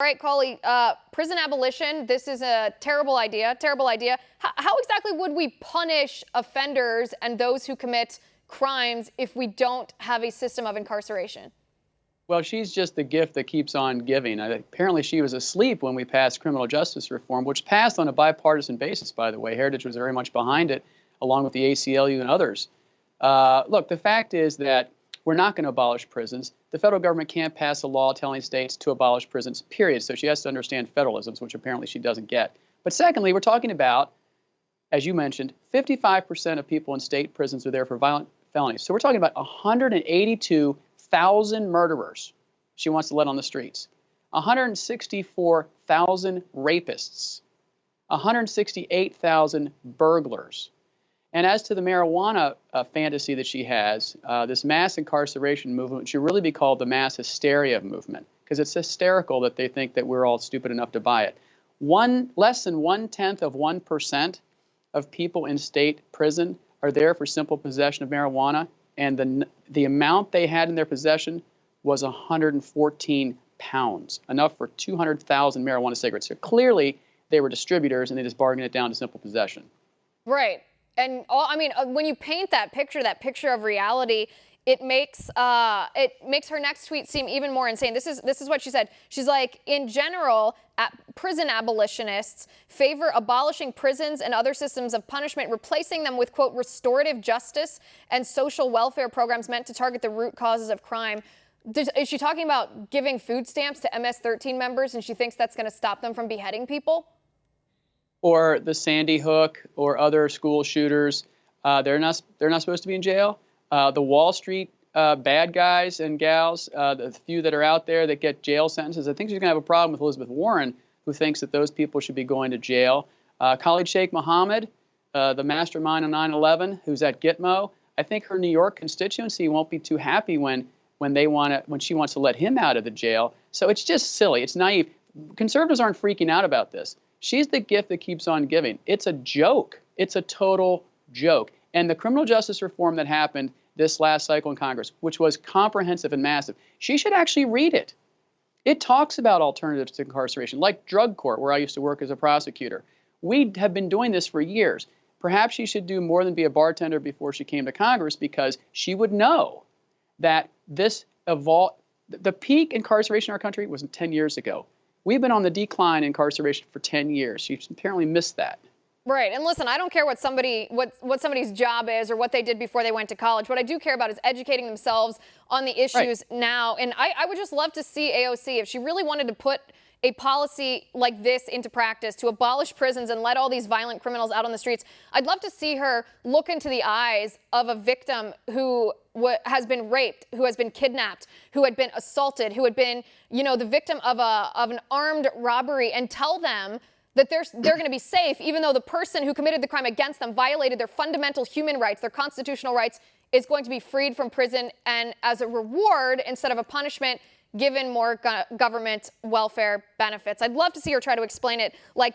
All right, Cauley, prison abolition, this is a terrible idea, terrible idea. How exactly would we punish offenders and those who commit crimes if we don't have a system of incarceration? Well, she's just the gift that keeps on giving. Apparently, she was asleep when we passed criminal justice reform, which passed on a bipartisan basis, by the way. Heritage was very much behind it, along with the ACLU and others. Look, the fact is that we're not going to abolish prisons. The federal government can't pass a law telling states to abolish prisons, period. So she has to understand federalism, which apparently she doesn't get. But secondly, we're talking about, as you mentioned, 55% of people in state prisons are there for violent felonies. So we're talking about 182,000 murderers she wants to let on the streets, 164,000 rapists, 168,000 burglars. And as to the marijuana fantasy that she has, this mass incarceration movement should really be called the mass hysteria movement, because it's hysterical that they think that we're all stupid enough to buy it. Less than 0.1% of people in state prison are there for simple possession of marijuana, and the amount they had in their possession was 114 pounds, enough for 200,000 marijuana cigarettes. So clearly, they were distributors, and they just bargained it down to simple possession. Right. And I mean, when you paint that picture of reality, it makes her next tweet seem even more insane. This is what she said. She's like, in general, prison abolitionists favor abolishing prisons and other systems of punishment, replacing them with, quote, restorative justice and social welfare programs meant to target the root causes of crime. Is she talking about giving food stamps to MS-13 members, and she thinks that's going to stop them from beheading people? Or the Sandy Hook or other school shooters, they're not supposed to be in jail. The Wall Street bad guys and gals, the few that are out there that get jail sentences, I think she's going to have a problem with Elizabeth Warren, who thinks that those people should be going to jail. Khalid Sheikh Mohammed, the mastermind on 9/11, who's at Gitmo, I think her New York constituency won't be too happy when she wants to let him out of the jail. So it's just silly. It's naive. Conservatives aren't freaking out about this. She's the gift that keeps on giving. It's a joke. It's a total joke. And the criminal justice reform that happened this last cycle in Congress, which was comprehensive and massive, she should actually read it. It talks about alternatives to incarceration, like drug court, where I used to work as a prosecutor. We have been doing this for years. Perhaps she should do more than be a bartender before she came to Congress, because she would know that this evolved. The peak incarceration in our country was 10 years ago. We've been on the decline in incarceration for 10 years. She apparently missed that. Right. And listen, I don't care what somebody's job is or what they did before they went to college. What I do care about is educating themselves on the issues now. And I would just love to see AOC, if she really wanted to put a policy like this into practice, to abolish prisons and let all these violent criminals out on the streets. I'd love to see her look into the eyes of a victim who has been raped, who has been kidnapped, who had been assaulted, who had been, the victim of an armed robbery, and tell them that they're going to be safe, even though the person who committed the crime against them violated their fundamental human rights, their constitutional rights, is going to be freed from prison, and as a reward, instead of a punishment, given more government welfare benefits. I'd love to see her try to explain it like